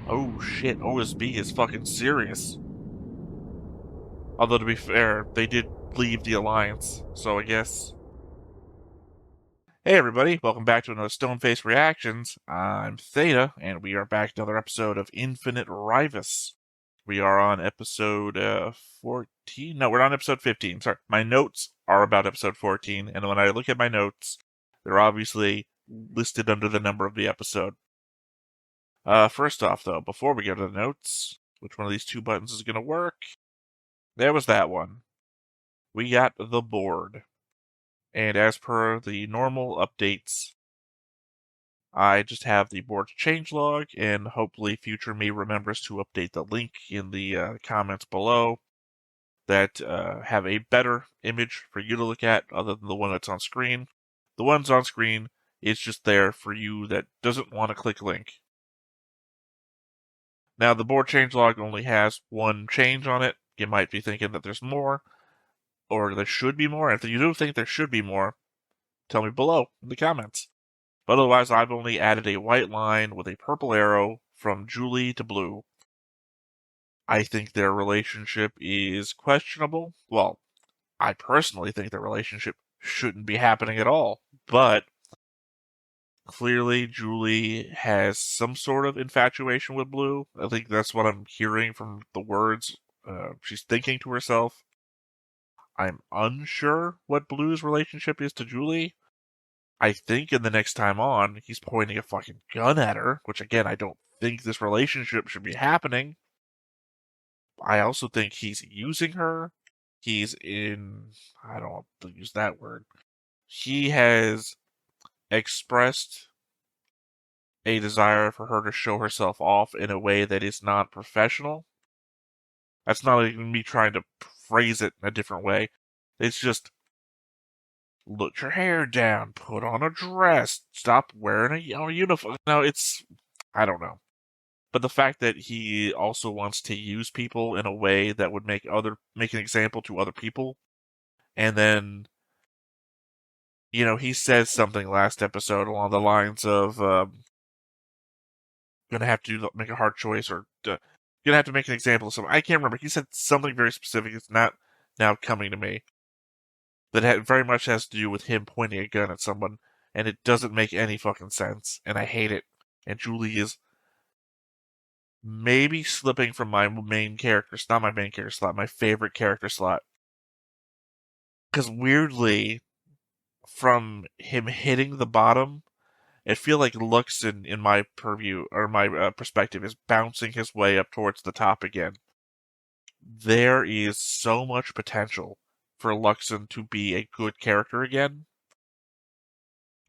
Oh shit, OSB is fucking serious. Although to be fair, they did leave the Alliance, so I guess. Hey everybody, welcome back to another Stoneface Reactions. I'm Theta, and we are back to another episode of Infinite Ryvius. We are on episode 14. No, we're on episode 15. Sorry, my notes are about episode 14, and when I look at my notes, they're obviously listed under the number of the episode. First off, though, before we go to the notes, which one of these two buttons is going to work? There was that one. We got the board. And as per the normal updates, I just have the board changelog, and hopefully future me remembers to update the link in the comments below that have a better image for you to look at other than the one that's on screen. The one's on screen is just there for you that doesn't want to click link. Now, the board changelog only has one change on it. You might be thinking that there's more, or there should be more. If you do think there should be more, tell me below in the comments. But otherwise, I've only added a white line with a purple arrow from Julie to Blue. I think their relationship is questionable. Well, I personally think their relationship shouldn't be happening at all. But clearly, Julie has some sort of infatuation with Blue. I think that's what I'm hearing from the words she's thinking to herself. I'm unsure what Blue's relationship is to Julie. I think in the next time on, he's pointing a fucking gun at her, which again, I don't think this relationship should be happening. I also think he's using her. I don't want to use that word. He has expressed a desire for her to show herself off in a way that is not professional. That's not even me trying to phrase it in a different way. It's just, let your hair down, put on a dress, stop wearing a uniform. No, I don't know. But the fact that he also wants to use people in a way that would make an example to other people, and then, he says something last episode along the lines of, gonna have to make a hard choice, or gonna have to make an example of something. I can't remember. He said something very specific. It's not now coming to me. That very much has to do with him pointing a gun at someone, and it doesn't make any fucking sense, and I hate it. And Julie is maybe slipping from my main character, not my main character slot, my favorite character slot. Because weirdly, from him hitting the bottom, I feel like Lux in my purview, or my perspective, is bouncing his way up towards the top again. There is so much potential for Luxon to be a good character again.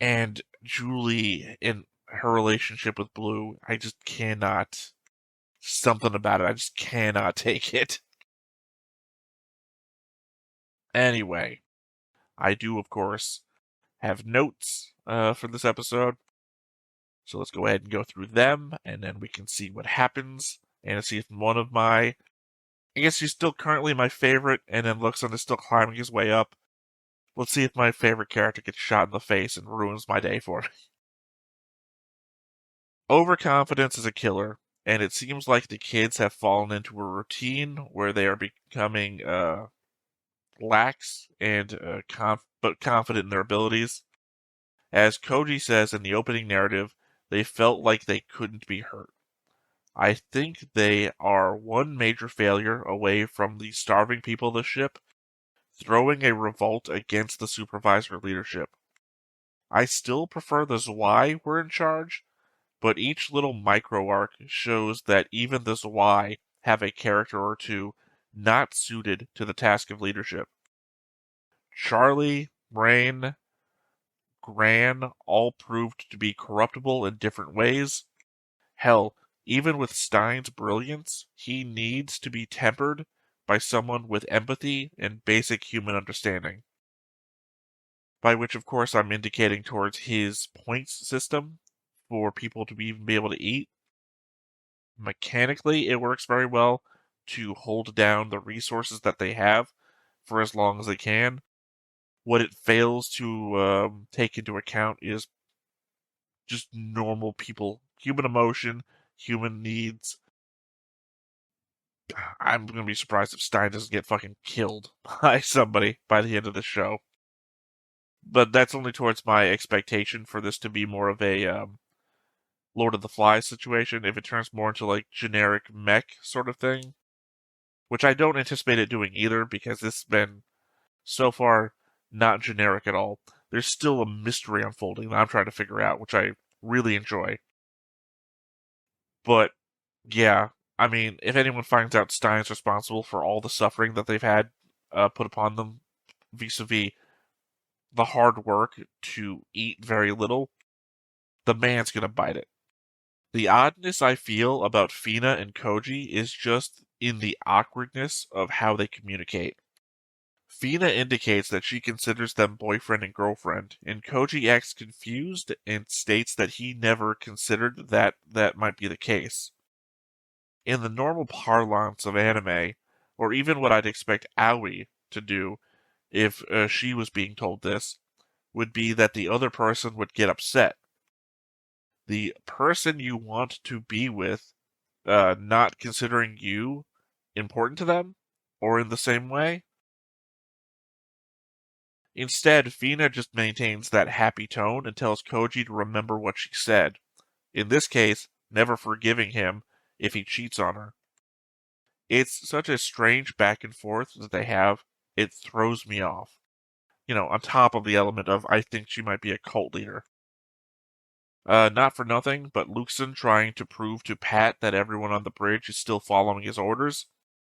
And Julie, in her relationship with Blue, I just cannot. Something about it, I just cannot take it. Anyway, I do, of course, have notes for this episode. So let's go ahead and go through them, and then we can see what happens, and see if one of my... I guess he's still currently my favorite, and then Luxon is still climbing his way up. Let's see if my favorite character gets shot in the face and ruins my day for me. Overconfidence is a killer, and it seems like the kids have fallen into a routine where they are becoming lax and but confident in their abilities. As Koji says in the opening narrative, they felt like they couldn't be hurt. I think they are one major failure away from the starving people of the ship throwing a revolt against the supervisor leadership. I still prefer the Zwei were in charge, but each little micro arc shows that even the Zwei have a character or two not suited to the task of leadership. Charlie, Rain, Gran all proved to be corruptible in different ways. Hell, even with Stein's brilliance, he needs to be tempered by someone with empathy and basic human understanding. By which, of course, I'm indicating towards his points system for people to even be able to eat. Mechanically, it works very well to hold down the resources that they have for as long as they can. What it fails to take into account is just normal people, human emotion, human needs. I'm going to be surprised if Stein doesn't get fucking killed by somebody by the end of the show. But that's only towards my expectation for this to be more of a Lord of the Flies situation. If it turns more into like generic mech sort of thing, which I don't anticipate it doing either, because this has been so far not generic at all. There's still a mystery unfolding that I'm trying to figure out, which I really enjoy. But yeah, I mean, if anyone finds out Stein's responsible for all the suffering that they've had put upon them vis-a-vis the hard work to eat very little, the man's gonna bite it. The oddness I feel about Fina and Koji is just in the awkwardness of how they communicate. Fina indicates that she considers them boyfriend and girlfriend, and Koji acts confused and states that he never considered that might be the case. In the normal parlance of anime, or even what I'd expect Aoi to do if she was being told this, would be that the other person would get upset. The person you want to be with not considering you important to them, or in the same way. Instead, Fina just maintains that happy tone and tells Koji to remember what she said. In this case, never forgiving him if he cheats on her. It's such a strange back and forth that they have, it throws me off. On top of the element of I think she might be a cult leader. Not for nothing, but Luxon trying to prove to Pat that everyone on the bridge is still following his orders.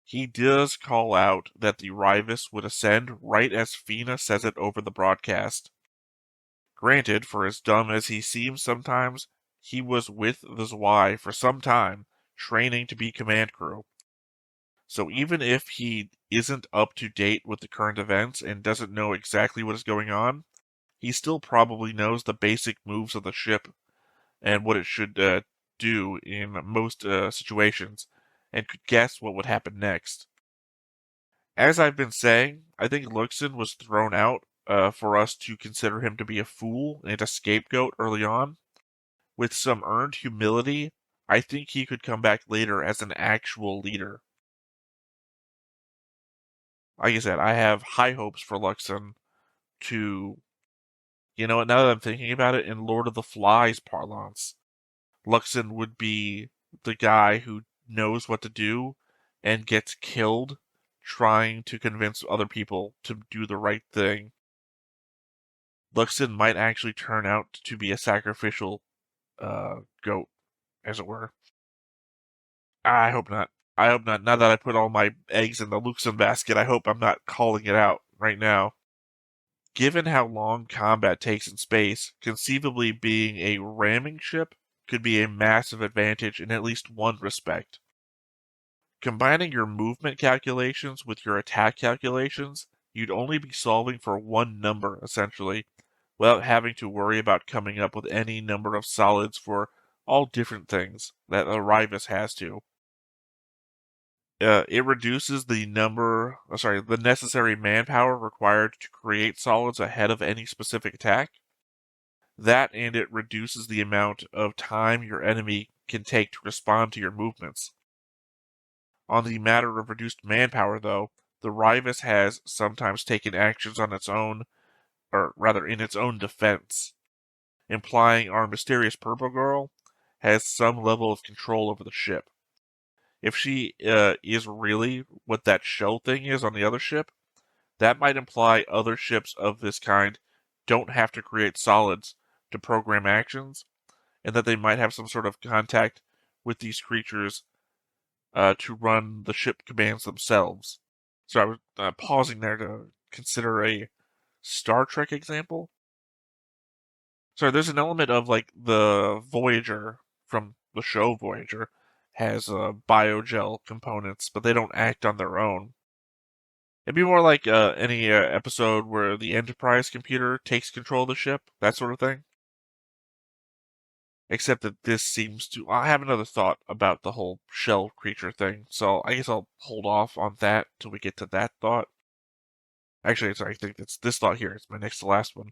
He does call out that the Ryvius would ascend right as Fina says it over the broadcast. Granted, for as dumb as he seems sometimes, he was with the Zwei for some time, training to be command crew. So even if he isn't up to date with the current events and doesn't know exactly what is going on, he still probably knows the basic moves of the ship and what it should do in most situations, and could guess what would happen next. As I've been saying, I think Luxon was thrown out for us to consider him to be a fool and a scapegoat early on. With some earned humility, I think he could come back later as an actual leader. Like I said, I have high hopes for Luxon to, now that I'm thinking about it, in Lord of the Flies parlance, Luxon would be the guy who knows what to do and gets killed trying to convince other people to do the right thing. Luxon might actually turn out to be a sacrificial goat, as it were. I hope not. I hope not. Now that I put all my eggs in the Luxon basket, I hope I'm not calling it out right now. Given how long combat takes in space, conceivably being a ramming ship could be a massive advantage in at least one respect. Combining your movement calculations with your attack calculations, you'd only be solving for one number, essentially, without having to worry about coming up with any number of solids for all different things that a Ryvius has to. It reduces the necessary manpower required to create solids ahead of any specific attack. That, and it reduces the amount of time your enemy can take to respond to your movements. On the matter of reduced manpower, though, the Ryvius has sometimes taken actions on its own, or rather in its own defense, implying our mysterious purple girl has some level of control over the ship. If she is really what that shell thing is on the other ship, that might imply other ships of this kind don't have to create solids to program actions, and that they might have some sort of contact with these creatures to run the ship commands themselves. So I was pausing there to consider a Star Trek example. Sorry, there's an element of like the Voyager from the show Voyager has biogel components, but they don't act on their own. It'd be more like any episode where the Enterprise computer takes control of the ship, that sort of thing. Except that this seems to... I have another thought about the whole shell creature thing, so I guess I'll hold off on that till we get to that thought. Actually, sorry, I think it's this thought here. It's my next to last one.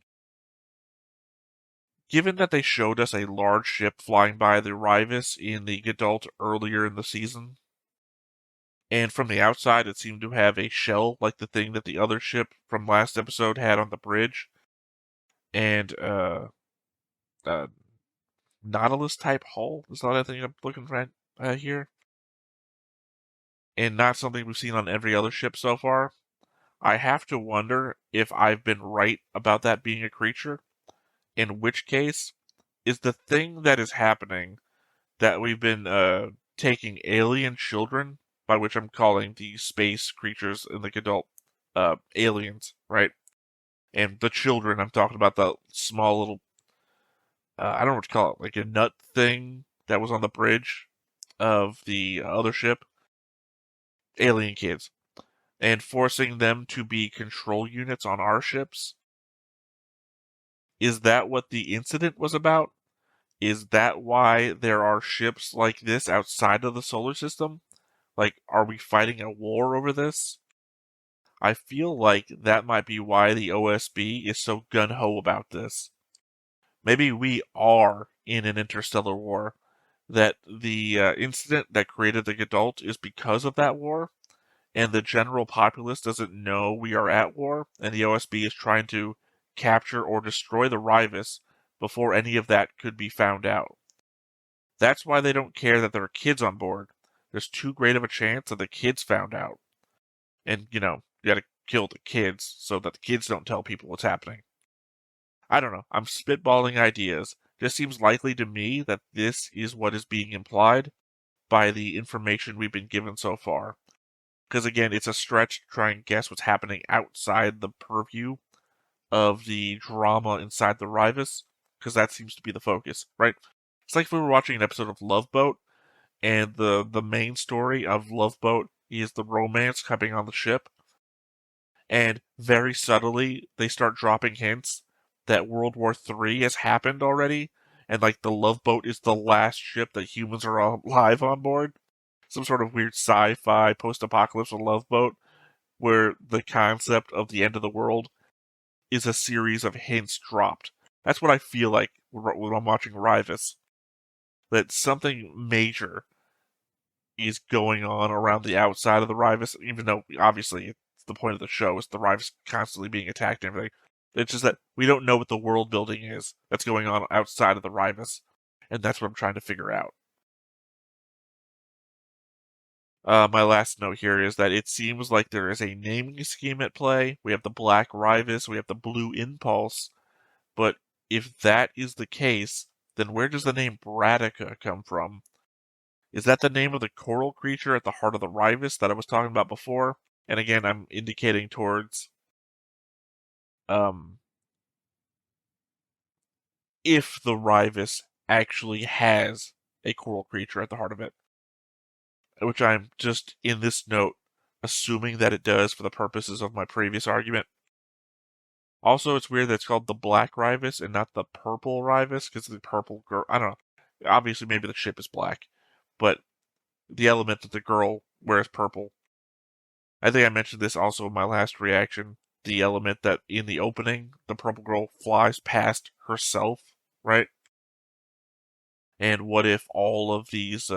given that they showed us a large ship flying by the Ryvius in the Gadult earlier in the season, and from the outside it seemed to have a shell like the thing that the other ship from last episode had on the bridge, and Nautilus type hull is all I think I'm looking for here, and not something we've seen on every other ship so far. I have to wonder if I've been right about that being a creature, in which case, is the thing that is happening that we've been taking alien children, by which I'm calling the space creatures in the Gadult aliens, right? And the children, I'm talking about the small little, I don't know what to call it, like a nut thing that was on the bridge of the other ship, alien kids, and forcing them to be control units on our ships. Is that what the incident was about? Is that why there are ships like this outside of the solar system? Like, are we fighting a war over this? I feel like that might be why the OSB is so gung-ho about this. Maybe we are in an interstellar war, that the incident that created the Gadult is because of that war, and the general populace doesn't know we are at war, and the OSB is trying to capture or destroy the Ryvius before any of that could be found out. That's why they don't care that there are kids on board. There's too great of a chance that the kids found out. And, you gotta kill the kids so that the kids don't tell people what's happening. I don't know. I'm spitballing ideas. Just seems likely to me that this is what is being implied by the information we've been given so far. Because again, it's a stretch to try and guess what's happening outside the purview of the drama inside the Ryvius, because that seems to be the focus, right? It's like if we were watching an episode of Love Boat, and the main story of Love Boat is the romance happening on the ship, and very subtly they start dropping hints that World War III has happened already, and like the Love Boat is the last ship that humans are alive on board. Some sort of weird sci-fi post-apocalypse Love Boat, where the concept of the end of the world is a series of hints dropped. That's what I feel like when I'm watching Ryvius. That something major is going on around the outside of the Ryvius, even though obviously it's the point of the show is the Ryvius constantly being attacked and everything. It's just that we don't know what the world building is that's going on outside of the Ryvius, and that's what I'm trying to figure out. My last note here is that it seems like there is a naming scheme at play. We have the Black Ryvius, we have the Blue Impulse, but if that is the case, then where does the name Bradica come from? Is that the name of the coral creature at the heart of the Ryvius that I was talking about before? And again, I'm indicating towards if the Ryvius actually has a coral creature at the heart of it. Which I'm just, in this note, assuming that it does for the purposes of my previous argument. Also, it's weird that it's called the Black Ryvius and not the Purple Ryvius, because the purple girl, I don't know. Obviously, maybe the ship is black, but the element that the girl wears purple. I think I mentioned this also in my last reaction. The element that in the opening, the purple girl flies past herself, right? And what if all of these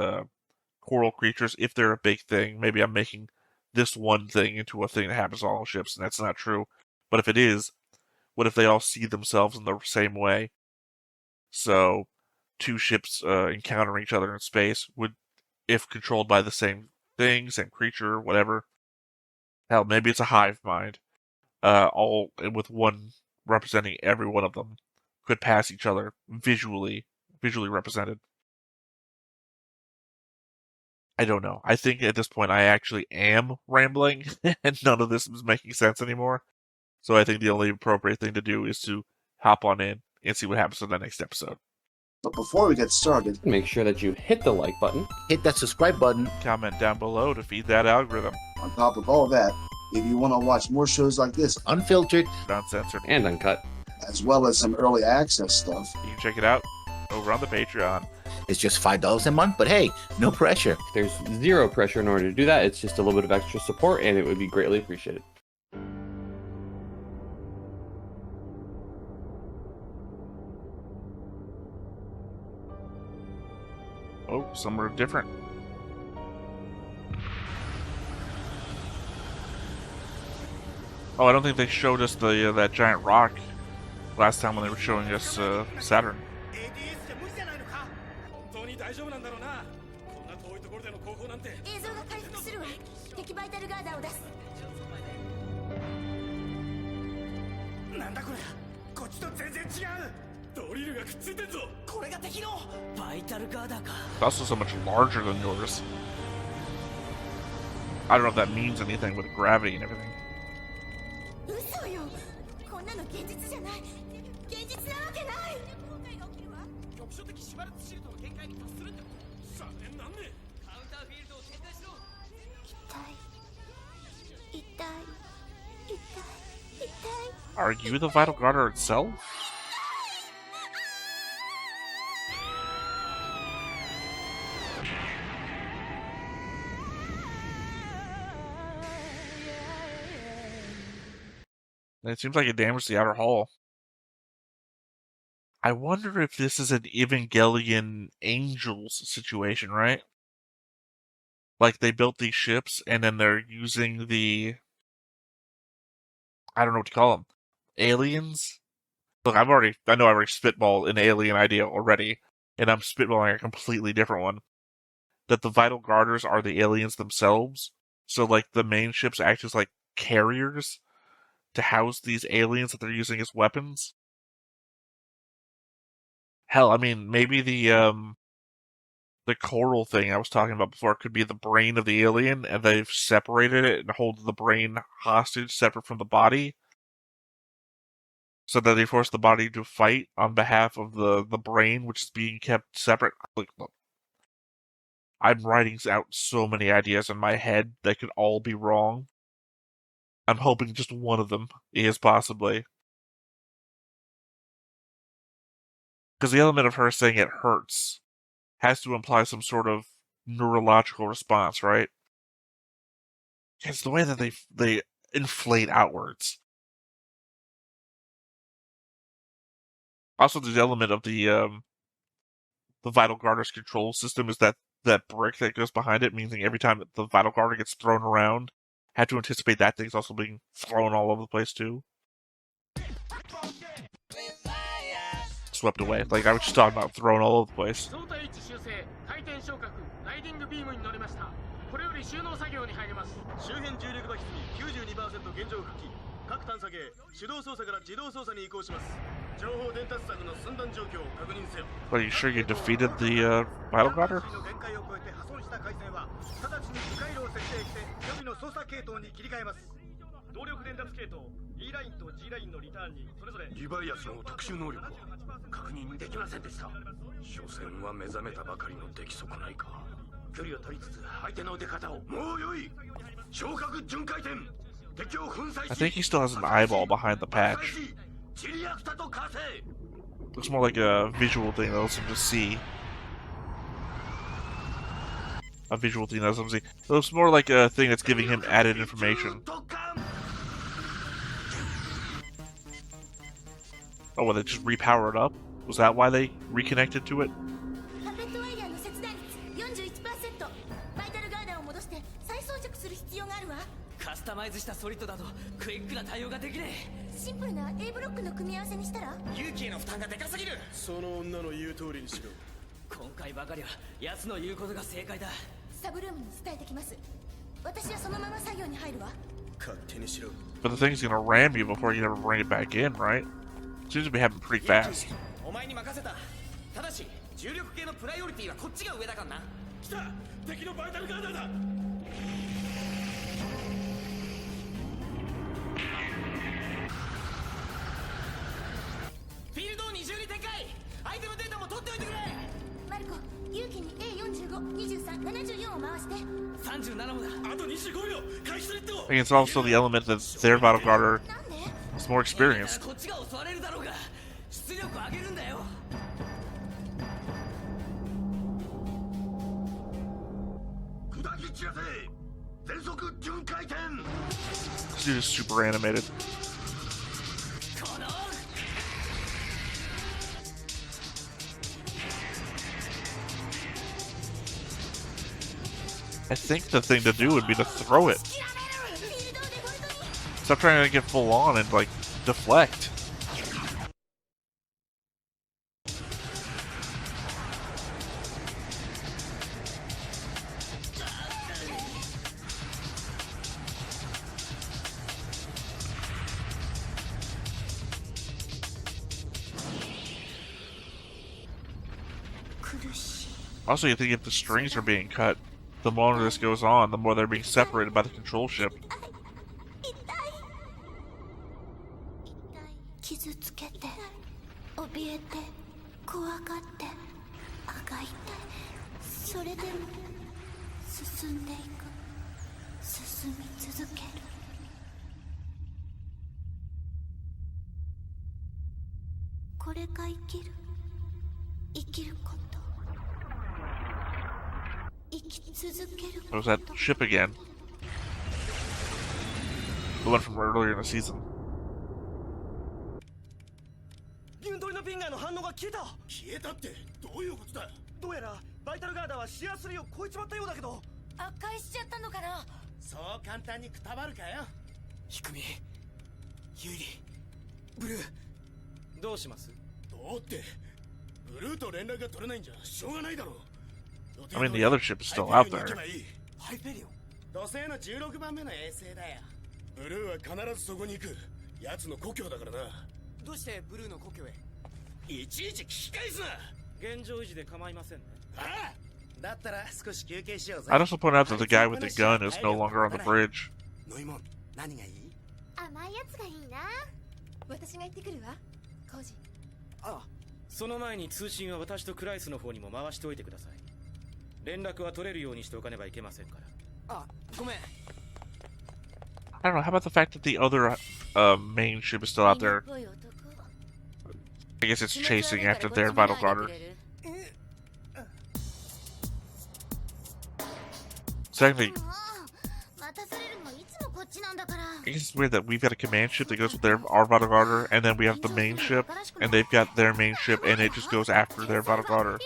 coral creatures, if they're a big thing, maybe I'm making this one thing into a thing that happens on all ships, and that's not true. But if it is, what if they all see themselves in the same way? So, two ships encountering each other in space would, if controlled by the same thing, same creature, whatever. Hell, maybe it's a hive mind. All with one representing every one of them could pass each other visually represented. I don't know. I think at this point I actually am rambling, and none of this is making sense anymore. So I think the only appropriate thing to do is to hop on in and see what happens in the next episode. But before we get started, make sure that you hit the like button, hit that subscribe button, comment down below to feed that algorithm. On top of all that, if you want to watch more shows like this, unfiltered, uncensored, and uncut, as well as some early access stuff, you can check it out over on the Patreon. It's just $5 a month, but hey, no pressure. There's zero pressure in order to do that. It's just a little bit of extra support, and it would be greatly appreciated. Some are different. Oh, I don't think they showed us the that giant rock last time when they were showing us Saturn. It's also so much larger than yours. I don't know if that means anything with gravity and everything. Are you the vital garter itself? It seems like it damaged the outer hull. I wonder if this is an Evangelion Angels situation, right? Like they built these ships and then they're using the... I don't know what to call them. Aliens? Look, I know I already spitballed an alien idea already, and I'm spitballing a completely different one. That the vital garters are the aliens themselves. So, like, the main ships act as, like, carriers to house these aliens that they're using as weapons. Hell, I mean, maybe the coral thing I was talking about before could be the brain of the alien, and they've separated it and hold the brain hostage separate from the body. So that they force the body to fight on behalf of the brain, which is being kept separate. Look, I'm writing out so many ideas in my head that could all be wrong. I'm hoping just one of them is possibly. Because the element of her saying it hurts has to imply some sort of neurological response, right? It's the way that they inflate outwards. Also, the element of the vital garter's control system is that brick that goes behind it, meaning every time the vital garter gets thrown around, have to anticipate that thing's also being thrown all over the place too. Swept away. Like I was just talking about thrown all over the place. Are you sure you defeated the vital garter? I think he still has an eyeball behind the patch. Looks more like a visual thing that lets him just see. A visual thing that lets him see. It looks more like a thing that's giving him added information. Oh, well, they just repower it up? Was that why they reconnected to it? But the thing's gonna ram you before you ever bring it back in, right? Seems to be happening pretty fast. I think it's also the element that their vital garter is more experienced. This dude is super animated. I think the thing to do would be to throw it. Stop trying to get full on and, like, deflect. Also, you think if the strings are being cut, the longer this goes on, the more they're being separated by the control ship. 傷つけて怯えて怖がってあがいてそれでも進んでいく進み続けるこれが生きる生きること生き続けること There's that ship again. The one from earlier in the season. 銀取りのピンガーの反応が消えた消えたってどういうことだどうやらバイタルガーダーはシア3を超えちまったようだけど破壊しちゃったのかなそう簡単にくたばるかよひくみユイリブルーどうしますどうってブルーと連絡が取れないんじゃしょうがないだろう I mean, the other ship is still out there. ハイペリオン土星の16番目の衛星だよブルーは必ずそこに行く奴の故郷だからなどうしてブルーの故郷へいちいち聞き返すな現状維持で構いませんねああだったら少し休憩しようぜ I'd also point out that the guy with the gun is no longer on the bridge. ノイモン何がいい甘いやつがいいな私が行ってくるわコージああその前に通信は私とクライスの方にも回しておいてください連絡は取れるようにしておかねばいけませんからあごめん I don't know, how about the fact that the other main ship is still out there? I guess it's chasing after their vital guarder. Secondly, I guess it's weird that we've got a command ship that goes with our vital guarder, and then we have the main ship, and they've got their main ship, and it just goes after their vital guarder.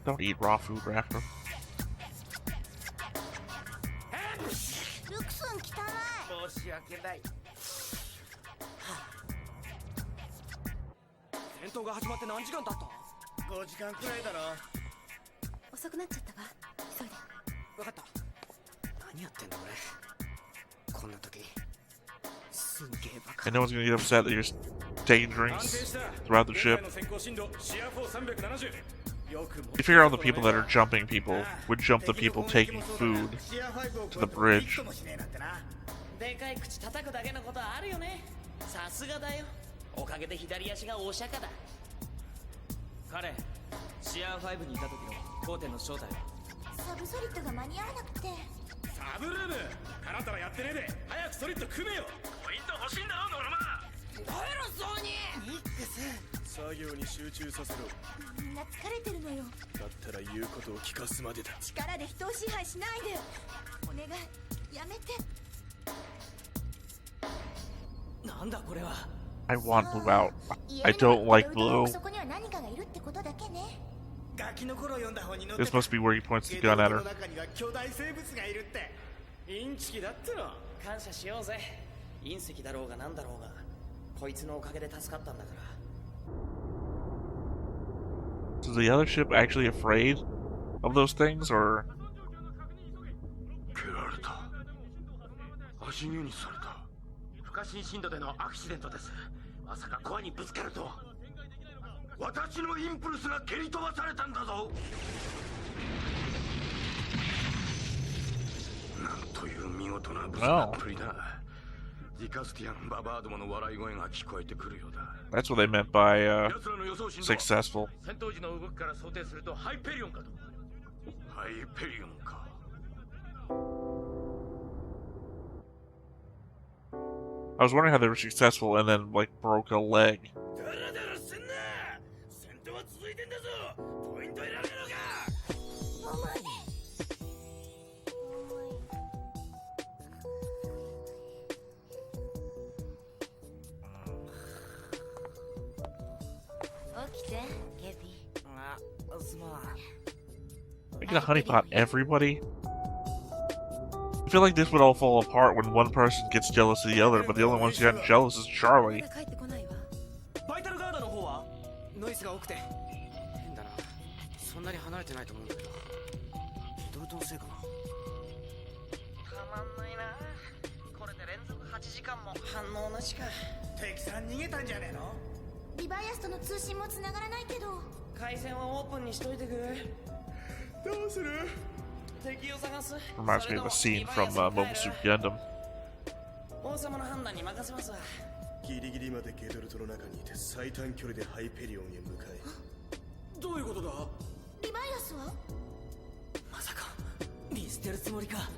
Don't eat raw food, Raptor. ルクスン汚い申し訳ない戦闘が始まって何時間経った5時間くらいだろ遅くなっちゃったわ急いで分かった何やってんだ俺こんな時すんげえバカ And no one's gonna get upset that you're taking drinks throughout the ship. You figure all the people that are jumping people would jump the people taking food to the bridge. でかい口叩くだけのことあるよねさすがだよおかげで左足がお釈迦だ彼シアー5にいた時の当店の正体はサブソリッドが間に合わなくてサブルームかなったらやってねえで早くソリッド組めよポイント欲しいんだよノルマ帰ろそうにミックス作業に集中させろみんな疲れてるのよだったら言うことを聞かすまでだ力で人を支配しないでお願いやめてなんだこれは I want blue out. I don't like blue. そこには何かがいるってことだけね This must be where he points the gun at her. 中には巨大生物がいるってインチキだっての感謝しようぜ隕石だろうがなんだろうがこいつのおかげで助かったんだから Is the other ship actually afraid of those things, or? 蹴られた足湯にされた不可侵進路でのアクシデントですまさかコアにぶつかるとは私のインプルスが蹴り飛ばされたんだぞなんという見事なぶつかっぷりだディカスティアン・ババードマの笑い声が聞こえてくるようだ That's what they meant by successful. 戦闘時の動きから想定するとハイペリオンかとハイペリオンか I was wondering how they were successful and then like broke a leg. ダラダラすんな戦闘は続いてんだぞポイント得られるのか起 Making a honeypot everybody? I feel like this would all fall apart when one person gets jealous of the other, but the only one who's gotten jealous is Charlie. バイタルガードの方はノイズが多くて変だな。そんなに離れてないと思うんだけど移動のせいかな。たまんないな。これで連続8時間も反応なしか。敵さん逃げたんじゃねえの？リバイアスとの通信も繋がらないけど。回線はオープンにしといてくれ。どうする？敵を探す。 Reminds me of a scene from Mobile Suit Gundam. 王様の判断に任せますわ。ギリギリまでゲドルトの中にいて最短距離でハイペリオンへ向かえ。どういうことだ？リバイアスは？まさか見捨てるつもりか。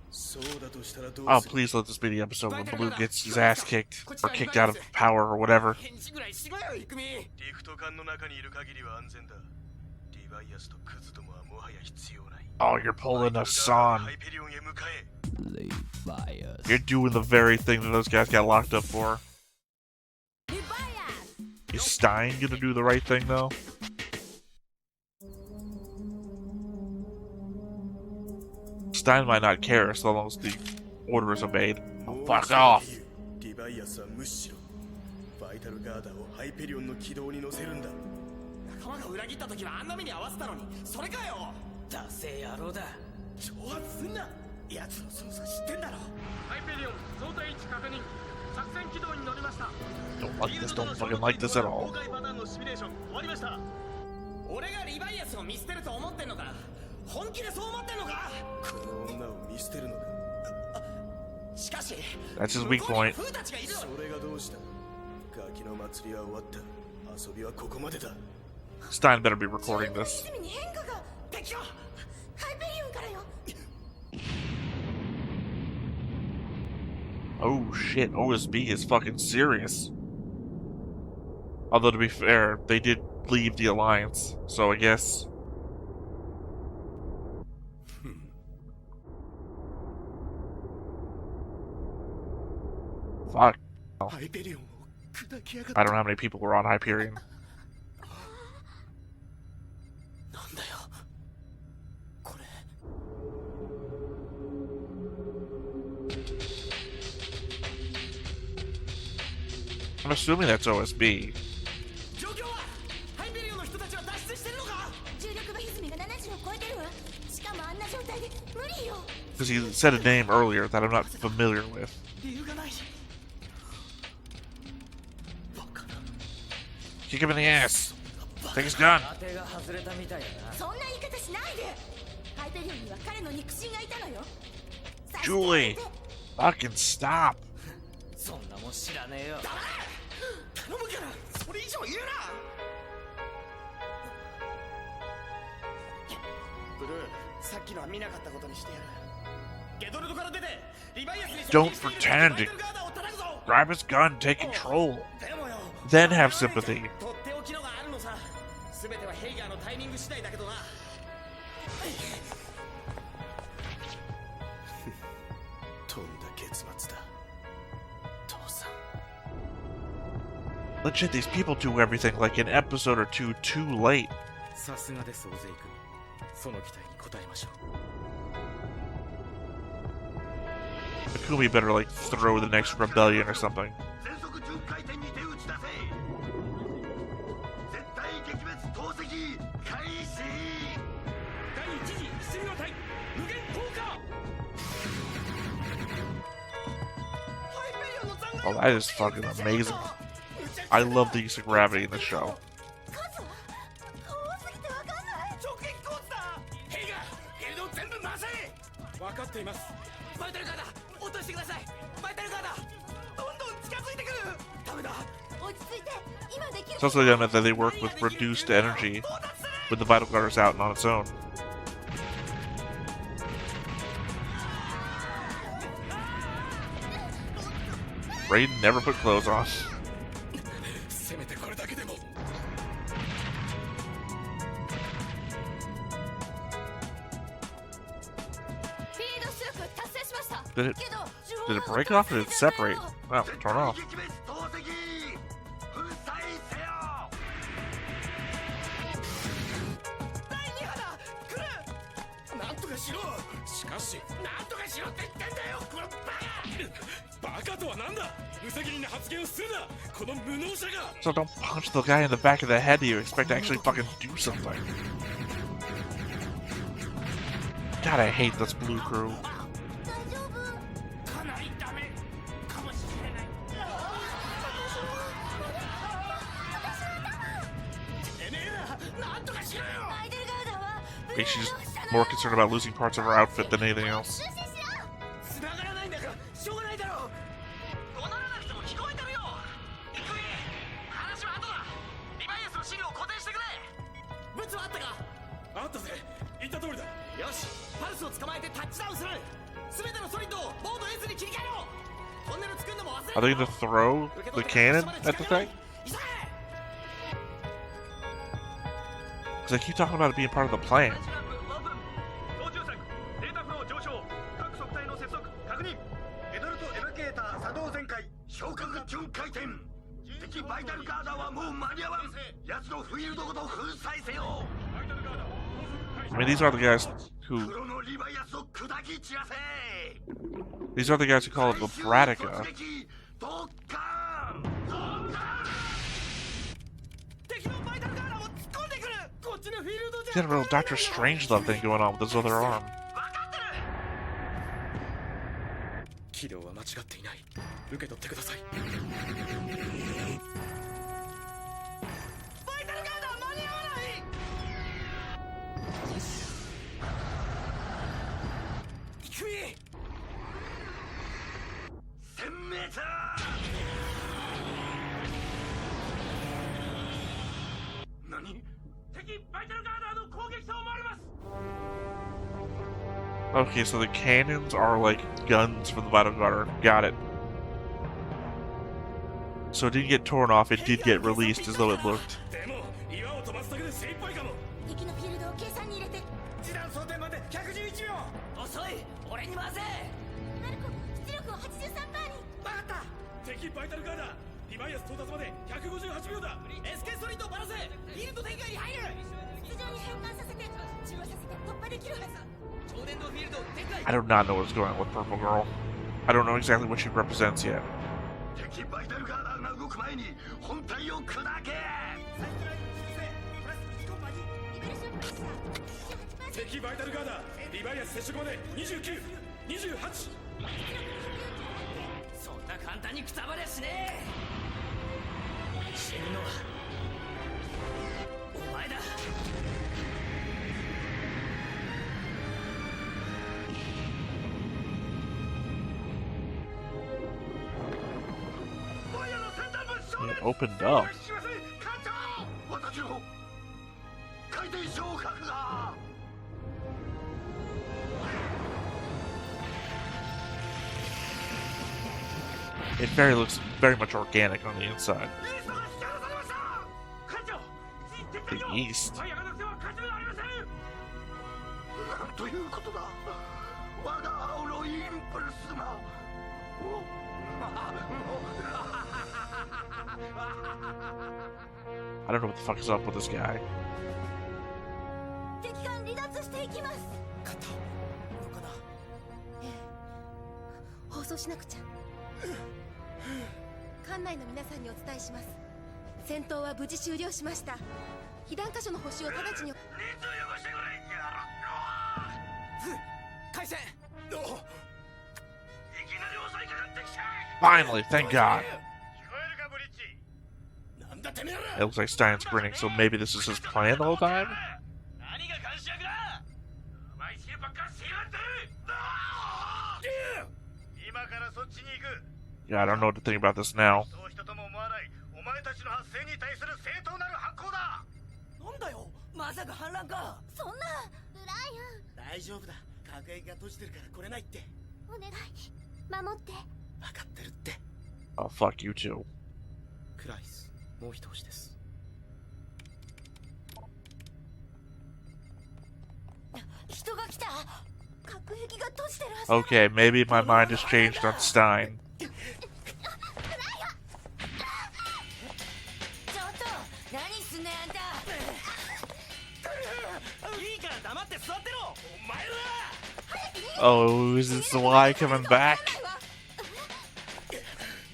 そうだとしたらどう Oh, する？ please let this be the episode when Blue gets his ass kicked, or kicked out of power, or whatever. 返事ぐらいしろよ、イクミ。リフト管の中にいる限りは安全だ。リバイアスとクズどもはもはや必要ない。 Oh, you're pulling a Son. ハイペリオンへ向かえ。 You're doing the very thing that those guys got locked up for. Is Stein gonna do the right thing, though? Stein might not care so long as the order is obeyed. Oh, fuck off! リバイアスは無視しろ。バイタルガーダーをハイペリオンの軌道に乗せるんだ。仲間が裏切った時はあんな目に合わせたのに、それかよ。ダセ野郎だ。挑発すんな。奴の操作知ってんだろ。ハイペリオン相対位置確認。作戦起動に乗りました。 Don't like this, don't fucking like this at all. 崩壊パターンのシミュレーション終わりました。俺がリバイアスを見捨てると思ってんのか。本気でそう思ってんのか。この女を見捨てるのか。しかし That's his weak point. フーたちがいる。それがどうした？ガキの祭りは終わった。遊びはここまでだ。 Stein better be recording this. 泉に変化が。敵よ。ハイペリオンからよ。 Oh shit, OSB is fucking serious. Although to be fair, they did leave the Alliance, so I guess... Fuck.ハイペリオンを砕きやがっ I don't know how many people were on Hyperion. なんだよ。これ。 I'm assuming that's OSB. 状況はハイペリオンの人たちは脱出してるのか。重力部歪みが70を超えてるわ。しかもあんな状態で無理よ。 Because he said a name earlier that I'm not familiar with. 理由がない。 Kick him in the ass. Take his gun. 当てが外れたみたいだな。そんな言い方しないで。ハイペリオンには彼の肉親がいたのよ。 Julie, fucking stop. そんなもん知らねえよ。頼むからそれ以上言うな。ブルー、さっきのは見なかったことにしてやる。ゲドルトから出てリバイアスに Don't pretend to grab his gun, take control, then have sympathy. とっておきのがあるのさ。全てはヘイガーのタイミング次第だけどな。とんだ結末だ。父さん。 Legit, these people do everything like an episode or two too late. さすがですオゼイ君。その期待に応えましょう。 Akumi better like throw the next rebellion or something. 全速巡回転に手打ちだぜ。絶対撃滅投石開始。第一次出動隊無限降下。 Oh, that is fucking amazing. I love the use of gravity in the show. 数は多すぎてわかんない。直撃コースだ。ヘイガー、ゲルドを全部回せ。分かっています。バイタルガーダ、落としてください。バイタルガーダ、どんどん近づいてくる。ダメだ。落ち着いて。今できる。 It's also evident that they work with reduced energy with the vital guard is out and on its own. Raiden never put clothes on. せめてこれだけでも。 Did it break off or did it separate? Wow, turn off. 撃滅投石粉砕戦。しなんとかしろって言ってんだよこのバカバカとはなんだ無責任な発言をするなこの無能者が So don't punch the guy in the back of the head. You expect to actually fucking do something. God, I hate this blue crew. かなりダメかもしれないてめえらなんとかしろよ Okay, she's more concerned about losing parts of her outfit than anything else. 繋がらないんだからしょうがないだろう怒鳴らなくても聞こえてるよイクイ話は後だリバイアスのシールを固定してくれブツはあったかあったぜ言った通りだよしパルスを捕まえてタッチダウンする全てのソリッドをモード S に切り替えろトンネル作るのも忘れ Are they gonna throw the cannon at the thing? 急げ Because they keep talking about it being part of the plan. 操縦策データフロー上昇各測体の接続確認エドルトエバケーター作動全開昇格巡回転敵バイタルガーダーはもう間に合わん奴のフィールドごと粉砕せよ I mean, these are the guys who... 黒のリバイアスを砕き散らせ These are the guys who call it the Bratica. ドッカン敵のバイタルガーダーを突っ込んでくるこっちのフィールドじ He's got a real Doctor Strangelove thing going on with his other arm. 軌道は間違っていない受け取ってくださいバイタルガーダー間に合わないイクイ1000メーター何敵バイタルガーダーの攻撃と思われます Okay, so the cannons are like guns for the Vital Guard. Got it. So it didn't get torn off, it did get released as though it looked. でも岩を飛ばすだけで精一杯かも敵のフィールドを計算に入れて示弾装填まで111秒遅い俺に回せマルコ出力を83%に分かった敵バイタルガーダーリバイアス到達まで158秒だ SK ストリートをバラせフィールド展開に入る筒状に変換させて中和させて突破できるはず I do not know what's going on with Purple Girl. I don't know exactly what she represents yet. 敵バイタルガーダーが動く前に本体を砕け敵バイタルガーダーリバイアス接触まで29、28そんな簡単にくたばりゃしねえ死ぬのはお前だ It opened up. It looks very much organic on the inside. The East. I don't know what the fuck is up with this guy. 敵艦離脱していきます勝ったのかなええ放送しなくちゃ艦内の皆さんにお伝えします戦闘は無事終了しました被弾箇所の補修を直ちに人数よこしてくれやろ回線いきなり襲いかかってきた Finally, thank God. 聞こえるかブリッジなんだてめえら It looks like Stein's grinning, so maybe this is his plan the whole time? 何が監視役だお前知恵ばっかりしやがって今からそっちに行く Yeah, I don't know what to think about this now. そうしたとも思わないお前たちの発生に対する正当なる反抗だなんだよまさか反乱かそんなブライ大丈夫だ各駅が閉じてるから来れないってアンお願い守って分かってるって Oh, fuck you too. クライスもう一押しです人が来た核壁が閉じてるはず Okay, maybe my mind has changed on Stein. ちょっと何すんねんあんたいいから黙って座ってろお前ら早く Oh, is this the Y coming back?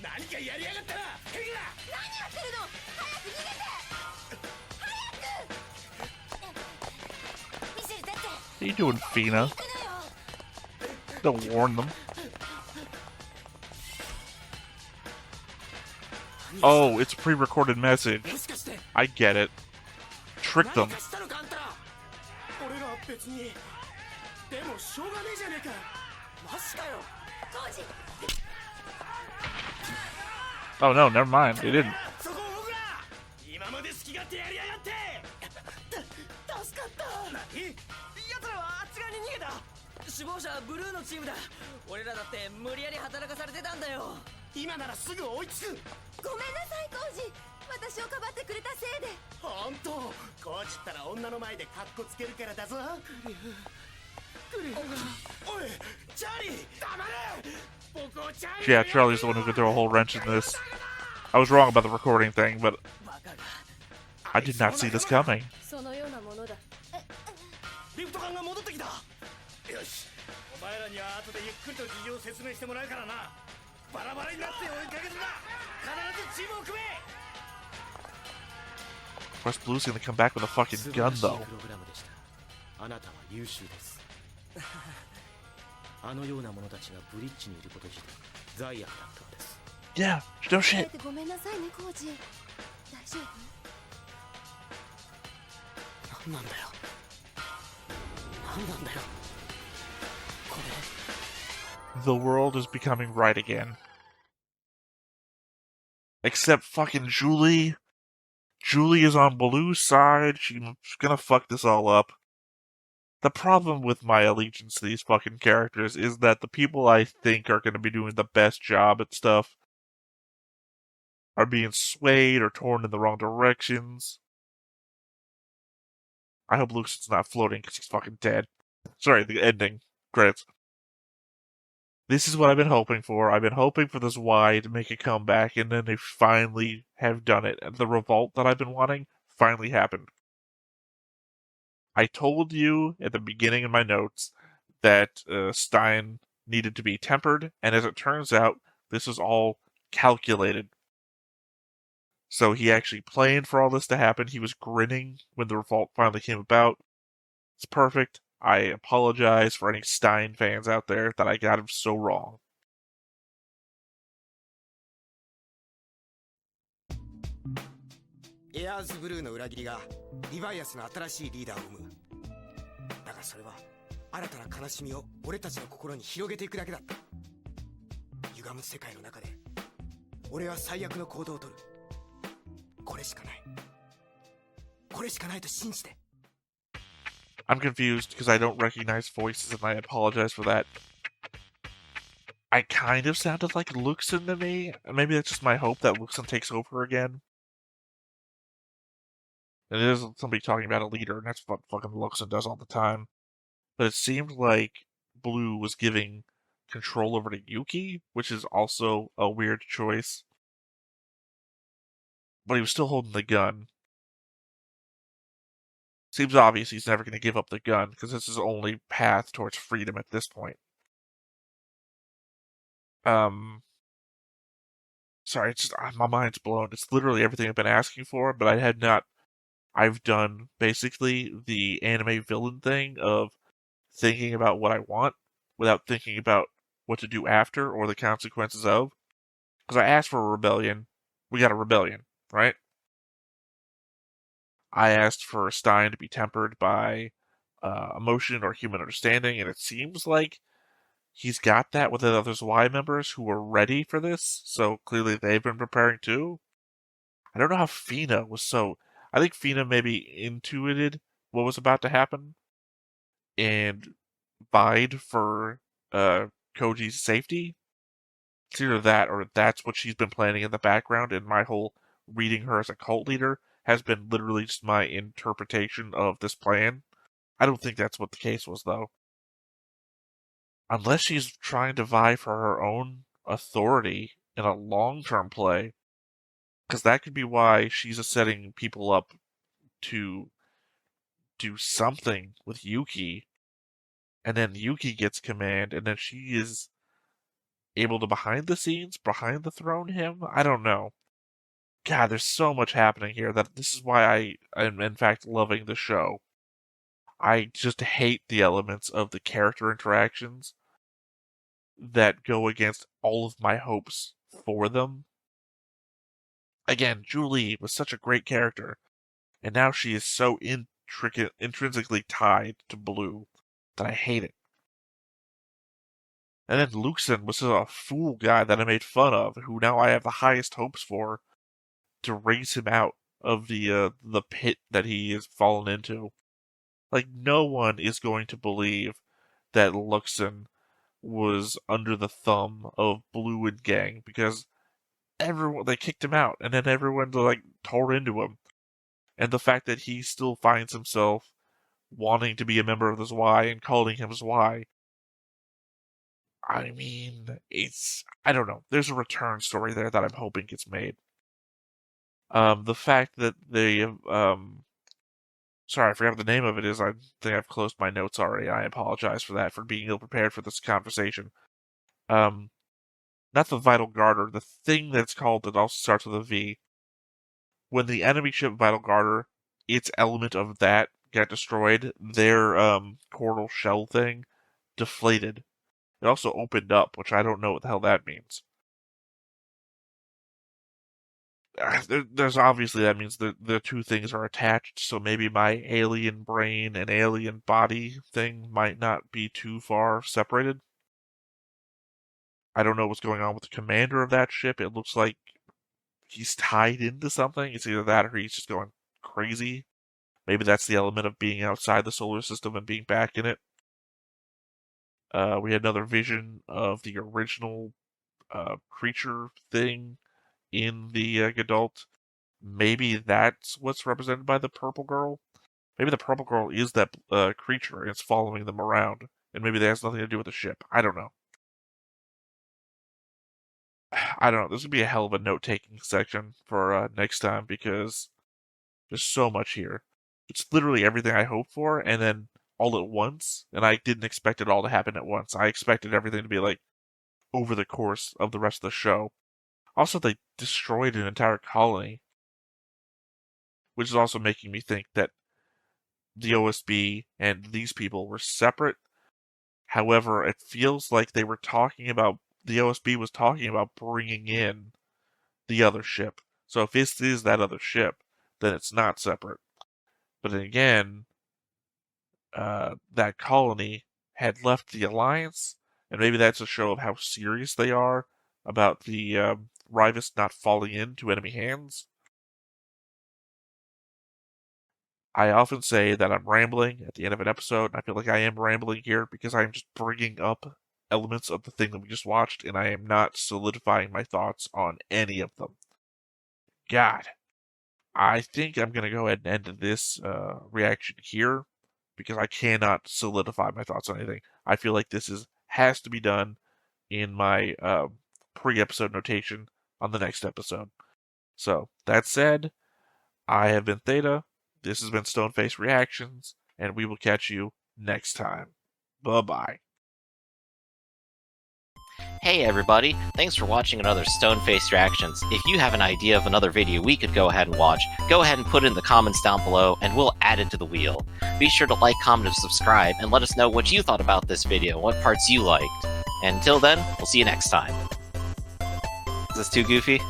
何かやりやがったなヘギラ何やってるの早く逃げてミシェル出て What are you doing, Fina? 行くのよ Don't warn them. Oh, it's a pre-recorded message. もしかして I get it. Trick 何 them. かしたのかあんたら俺らは別にでもしょうがねえじゃねえかマジかよコージ Oh no, never mind. They didn't. そこを僕ら今まで好き勝手やりやがって助かった何奴らはあっち側に逃げた首謀者はブルーのチームだ俺らだって無理やり働かされてたんだよ今ならすぐ追いつくごめんなさいコージ私をかばってくれたせいでほんとこうちったら女の前でカッコつけるからだぞクリュウおいチャーリー黙れ僕をチャーリー Yeah, Charlie's the one who could throw a whole wrench in this. I was wrong about the recording thing, but バカが I did not see this coming. そのようなものだリフト艦が戻ってきたよしお前らには後でゆっくりと事情を説明してもらうからなバラバラになって追いかけるな必ずチームを組め Of course, Blue's gonna come back with a fucking gun, though. プログラムでしたあなたは優秀ですあのような者たちがブリッジにいること自体罪悪だったのです Yeah, no せ shit. てごめんなさいねコージ大丈夫何なんだよ何なんだよこれ The world is becoming right again. Except fucking Julie. Julie is on Blue's side. She's gonna fuck this all up. The problem with my allegiance to these fucking characters is that the people I think are gonna be doing the best job at stuff are being swayed or torn in the wrong directions. I hope Luke's not floating because he's fucking dead. Sorry, the ending. Credits. This is what I've been hoping for. I've been hoping for this Y to make a comeback, and then they finally have done it. The revolt that I've been wanting finally happened. I told you at the beginning of my notes that Stein needed to be tempered, and as it turns out, this is all calculated. So he actually planned for all this to happen. He was grinning when the revolt finally came about. It's perfect. I apologize for any Stein fans out there that I got him so wrong. エアーズブルーの裏切りがリヴァイアスの新しいリーダーを生むだがそれは新たな悲しみを俺たちの心に広げていくだけだった歪む世界の中で俺は最悪の行動をとるこれしかないこれしかないと信じて I'm confused because I don't recognize voices, and I apologize for that. I kind of sounded like Luxon to me. Maybe that's just my hope that Luxon takes over again. It is somebody talking about a leader, and that's what fucking Luxon does all the time. But it seemed like Blue was giving control over to Yuki, which is also a weird choice. But he was still holding the gun. Seems obvious he's never going to give up the gun, because this is his only path towards freedom at this point. Sorry, it's just, my mind's blown. It's literally everything I've been asking for, but I had not... I've done, basically, the anime villain thing of thinking about what I want, without thinking about what to do after, or the consequences of. Because I asked for a rebellion, we got a rebellion, right? I asked for Stein to be tempered by emotion or human understanding, and it seems like he's got that with the other Y members who are ready for this, so clearly they've been preparing too. I don't know how Fina was so... I think Fina maybe intuited what was about to happen, and vied for Koji's safety. It's either that, or that's what she's been planning in the background, and my whole reading her as a cult leader has been literally just my interpretation of this plan. I don't think that's what the case was, though. Unless she's trying to vie for her own authority in a long-term play, because that could be why she's setting people up to do something with Yuki, and then Yuki gets command, and then she is able to behind the throne him. I don't know. God, there's so much happening here that this is why I am in fact loving the show. I just hate the elements of the character interactions that go against all of my hopes for them. Again, Julie was such a great character, and now she is so intrinsically tied to Blue that I hate it. And then Luxon was just a fool guy that I made fun of, who now I have the highest hopes for to raise him out of the pit that he has fallen into. Like, no one is going to believe that Luxon was under the thumb of Blue and gang, because they kicked him out, and then everyone like tore into him. And the fact that he still finds himself wanting to be a member of the Zwei and calling him Zwei, I mean, I don't know. There's a return story there that I'm hoping gets made. The fact that they, sorry, I forgot what the name of it is. I think I've closed my notes already. I apologize for that, for being ill-prepared for this conversation. Not the Vital Garter, the thing that's called that also starts with a V. When the enemy ship Vital Garter, its element of that got destroyed, their coral shell thing deflated. It also opened up, which I don't know what the hell that means. There's obviously, that means the two things are attached, so maybe my alien brain and alien body thing might not be too far separated. I don't know what's going on with the commander of that ship. It looks like he's tied into something. It's either that or he's just going crazy. Maybe that's the element of being outside the solar system and being back in it. We had another vision of the original creature thing in the Gadult. Maybe that's what's represented by the purple girl. Maybe the purple girl is that creature and it's following them around. And maybe that has nothing to do with the ship. I don't know. I don't know. This would be a hell of a note-taking section for next time, because there's so much here. It's literally everything I hoped for, and then all at once. And I didn't expect it all to happen at once. I expected everything to be like over the course of the rest of the show. Also, they destroyed an entire colony, which is also making me think that the OSB and these people were separate. However, it feels like they were talking about, the OSB was talking about bringing in the other ship. So if this is that other ship, then it's not separate. But then again, that colony had left the Alliance, and maybe that's a show of how serious they are about the Ryvius not falling into enemy hands. I often say that I'm rambling at the end of an episode, and I feel like I am rambling here because I am just bringing up elements of the thing that we just watched, and I am not solidifying my thoughts on any of them. God. I think I'm going to go ahead and end this reaction here, because I cannot solidify my thoughts on anything. I feel like this has to be done in my pre-episode notation on the next episode. So, that said, I have been Theta, this has been Stoneface Reactions, and we will catch you next time. Bye-bye. Hey everybody, thanks for watching another Stoneface Reactions. If you have an idea of another video we could go ahead and watch, go ahead and put it in the comments down below and we'll add it to the wheel. Be sure to like, comment, and subscribe, and let us know what you thought about this video, what parts you liked. And until then, we'll see you next time. Is this too goofy?